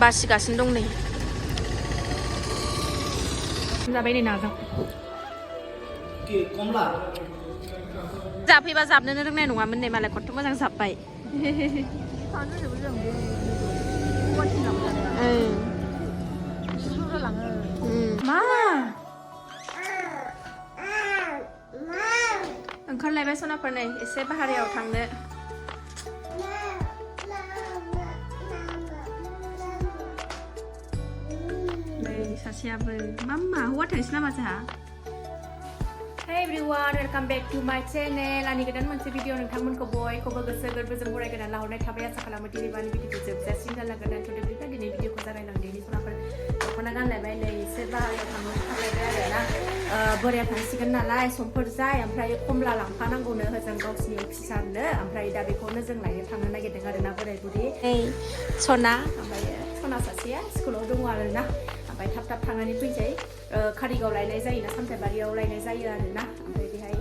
बासिगासिनो दं नै जाबाय नै नाजों जाफैबा जाबनोनो रोंनाय नङामोन नै मालाय खथ' मोजां जाबबाय मा ओंखारलायबाय सनाफोर नै एसे बाहेरायाव थांनो सासेयाबो माम्मा हौवा थांसै नामा जोंहा Hey everyone, welcome back to my channel. आंनि गोदान मोनसे भिडिअ नोंथांमोनखौ बयखौबो गोसो गोरबोजों बरायगोना लाहरनाय थाबाय आसा खालामो दिनै बानि भिडिअखौ जोबजासिम जालांगोन दोनथ'दोब्ला दिनै भिडिअखौ जागायलांदिनि सनाफोर दख'ना गानलायबाय नै एसे बाहेरायाव थांलायबाय आरोना बोराया थांसिगोन नालाय समफोर जाय ओमफ्राय कमला लांफानांगौनो होजों गावसिनि अफिसारनो ओमफ्राय दा बेखौनो जों लायनो थांनो नागिरदों आरोना बोराय बुरि सना ओमफ्राय सना सासेया स्कुलाव दङ आरोना ओमफ्राय थाब थाब थांनानै फैसै कारिगाव लायनाय जायोना सामथाइबारियाव लायनाय जायो आरोना ओमफ्राय बेहाय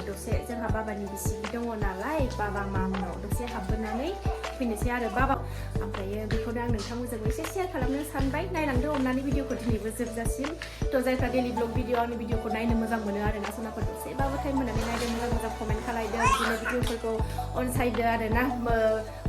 दसे जोंहा बाबानि बिसिगि दङ नालाय बाबा मामनाव दसे हाबबोनानै फैनोसै आरो बाबा ओमफ्राय बेखौनो आं नोंथांमोनजों एसे शेयार खालामनो सानबाय नायलांदो अननानै भिडिअखौ दिनैबो जोबजासिम थ' जायफ्रा डेलि ब्लग भिडिअ आंनि भिडिअखौ नायनो मोजां मोनो आरोना सनाफोर दसेबाबो टाइम होनानै नायदो मोजां मोजां कमेन्ट खालायदो बिदिनो भिडिअफोरखौ अनसायदो आरोना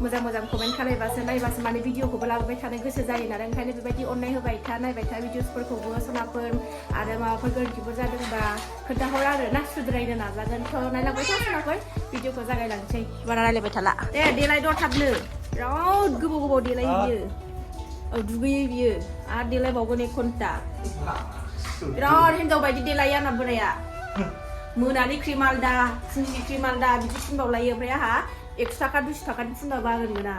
मोजां मोजां कमेन्ट खालायबासो नायबासो माने भिडिअखौबो लाबोबाय थानो गोसो जायो नालाय ओंखायनो बेबायदि अननाय होबाय था नायबाय था भिडिअसफोरखौबो सनाफोर आरो माबाफोर गोरोन्थिफोर जादोंबा खोन्थाहर आरोना सुद्रायनो नाजागोन थ' नायलांबाय था सनाफोर भिडिअखौ जागायलांसै बारा रायलायबाय थाला दे देलाय दरथाबनो बिराद गोबाव गोबाव देलायो बियो दुगैयो बियो आरो देलायबावगोन 1 घन्टा बिराद हिनजाव बायदि देलायो आंना बोराया मोनानि क्रिम आलदा फुंनि क्रिम आलदा बिदि फुनबावलायो ओमफ्राय आंहा 100 थाखा 200 थाखानि फुनबा बागोन मोना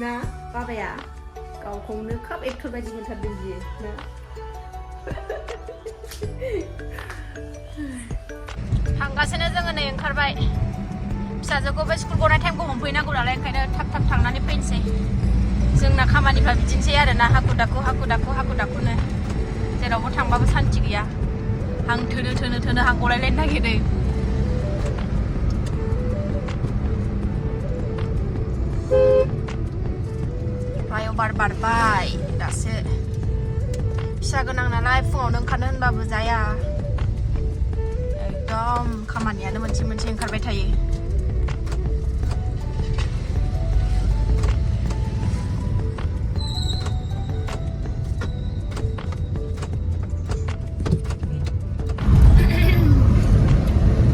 ना बाबाया गावखौनो खोब एक्टर बायदि मोनथारदों बियो ना थांगासिनो जोङो नै ओंखारबाय फिसाजोखौबो स्कुल गनाय टाइमखौ हमफैनांगौ नालाय ओंखायनो थाब थाब थांनानै फैनोसै जोंना खामानिफ्रा बिदिनोसै आरोना हाखु दाखुनो जेरावबो थांबाबो सान्थि गैया हां थोनो हां गलायलायनो नागिरो फ्लाइअभार बारबाय दासो फिसा गोनां नालाय फुङावनो ओंखारनो होनबाबो जाया एकदम खामानियानो मोनसे ओंखारबाय थायो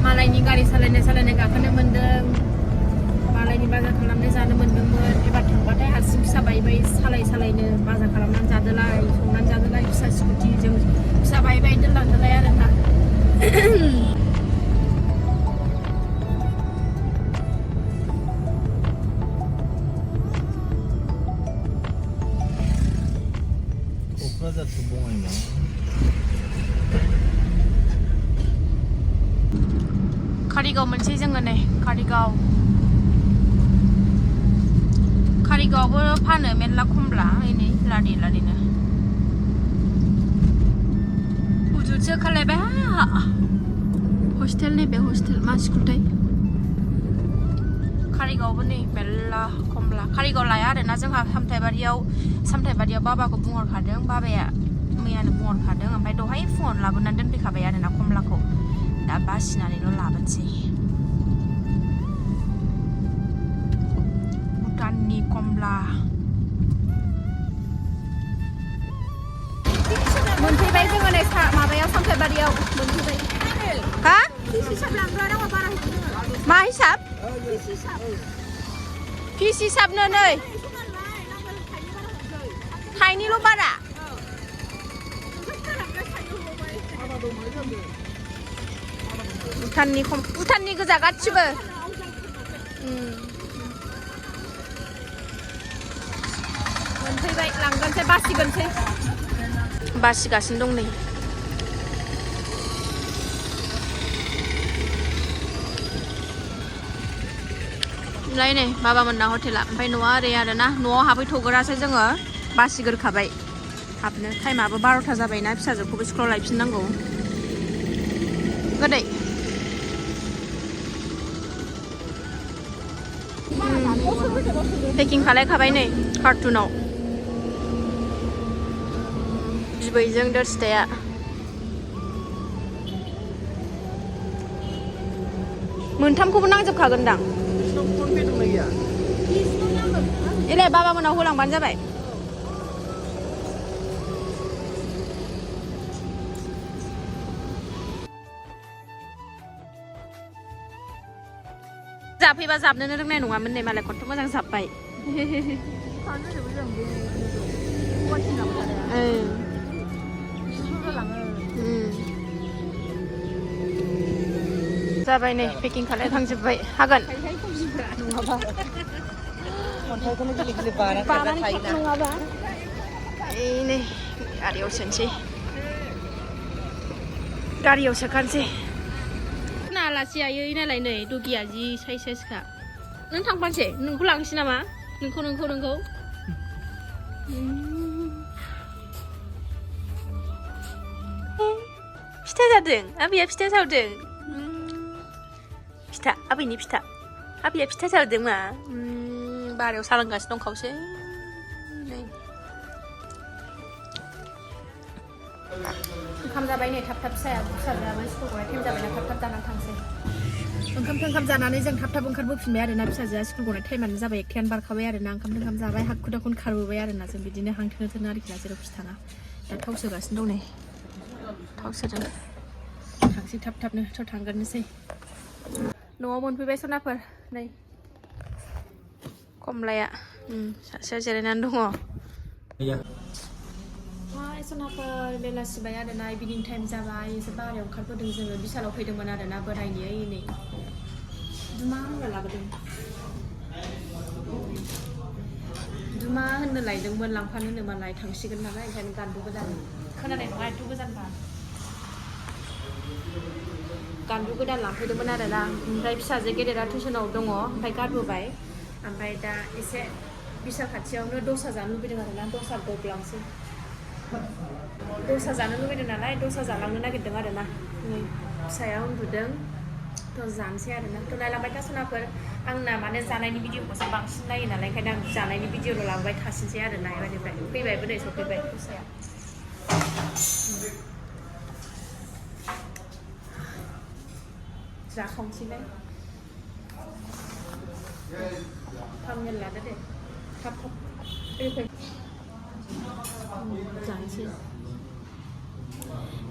मालायनि गारि सालायनाय गाखोनो मोन्दों मालायनि बाजार खालामनाय जानो मोन्दोंमोन एबार थांबाथाय हारसिं फिसा बायबाय सालायनो बाजार खालामनानै जादोलाय संनानै जादोलाय फिसा स्कुटिजों फिसा बायबाय दोनलांदोलाय आरोना क'क्राझारसो बङाइगाव कारिगाव मोनसै जोङो नै कारिगावआवबो फानो मेरला खमला नै लारिनो हुजुरसो खालायबाय हस्टेल नैबे हस्टेल मा स्कुलथाय कारिगावआवबो नै मेरला खमला कारिगाव लाया आरोना जोंहा सामथाइबारियाव बाबाखौ बुंहरखादों बाबाया मैयानो बुंहरखादों ओमफ्राय दहाय फुङावनो लाबोनानै दोनफैखाबाय आरोना खमलाखौ दा बासिनानैल' लाबोनोसै भुटाननि कमला मोनफैबाय जोङो नै माबायाव सामथाइबारियाव मोनफैबाय हा मा हिसाब फिस हिसाबनो नै थाइनैल' बारा भुटाननि गोजा गासिबो मोनफैबाय लांगोनसै बासिगासिनो दं नै ओमफ्राय नै बाबामोनना हटेला ओमफ्राय न'आ ओरै आरोना न'आव हाबहैथ'गोरासै जोङो बासिगोरखाबाय हाबनो टाइमाबो 12ता जाबायना फिसाजोखौबो स्कुलाव लायफिननांगौ गोदै पेकिं खालायखाबाय नै कार्टुनाव बिबैजों दोरसिथाया मोनथामखौबो नांजोबखागोनदां एलाय बाबा मोनाव होलांबानो जाबाय जाफैबा जाबनोनो रोंनाय नङामोन नै मालाय खनथ' मोजां जाब्बाय जाबाय नै पेकिं खालायखांजोब्बाय हागोन नङाबा नङाबा नै गारियाव सोनोसै गारियाव सोखानोसै आलासि आयै नालाय नै दुगिया जि साइजखा नों थांफानोसै नोंखौ लांसै नामा नोंखौ फिथा जादों आबैया फिथा सावदों फिथा आबैनि फिथा आबैया फिथा सावदों मा बारायाव सालांगासिनो दंखावसै ओंखाम जाबाय नै थाब फिसाया फिसाजोआबो स्कुलखौहाय टाइम जाबायना थाब जानानै थांसै ओंखाम जानानै जों थाब ओंखारबोफिनबाय आरोना फिसाजोआ स्कुल गनाय टाइमानो जाबाय 1 बारखाबाय आरोना ओंखाम जाबाय हाखु दाखुन खारबोबाय आरोना जों बिदिनो हांथोनो थोनो आरोखि ना जेरावखि थाङा दा थाव सोगासिनो दं नै थाव सोदों थांसै थाबनो थ' थांगोरनोसै न'आव मोनफैबाय सनाफोर नै कमलाया सासेया जिरायनानै दङ सनाफोर बेलासिबाय आरोना इभिनिं टाइम जाबाय एसे बाहेरायाव ओंखारबोदों जोङो बिसालाव फैदोंमोन आरोना बोरायनि नै दुमा होनना लाबोदों दुमा होननो लायदोंमोन लांफानो होनो मालाय थांसिगोन नालाय ओंखायनो गान्दु गोदान खोनानाय नङा एथ' गोजानबा गान्दु गोदान लांफैदोंमोन आरोना ओमफ्राय फिसाजो गेदेरा टिउसनाव दङ ओमफ्राय गारबोबाय ओमफ्राय दा एसे बिसाल खाथियावनो दसा जानो लुबैदों आरोना दसा गब्लांसै दसा जानो लुबैदों नालाय दसा जालांनो नागिरदों आरोना नै फिसाया उन्दुदों थ' जानोसै आरोना थ' नायलांबाय था सनाफोर आंना माने जानायनि भिडिअखौसो बांसिन नायो नालाय ओंखायनो आं जानायनि भिडिअल' लाबोबाय थासिनसै आरोना एबारनिफ्राय फैबायबो नै सफैबाय दसाया जाखांसैलाय थामनेल लादो दे थाब फै जानोसै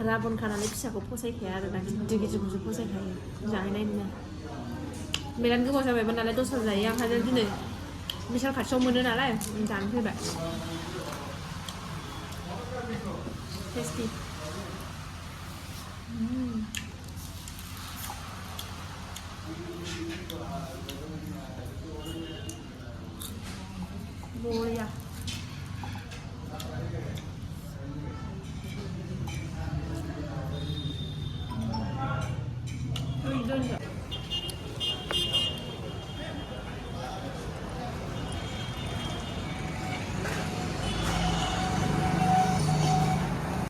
राबन खानानै फिसाखौ फसायखाया आरोना गिदिरखौसो फसायखायो जाहैनाय नङा बिराद गोबाव जाबायमोन नालाय दस्रा जायो ओंखायनो दिनै बिसाल खाथियाव मोनो नालाय जानो फैबाय टेस्टि बरिया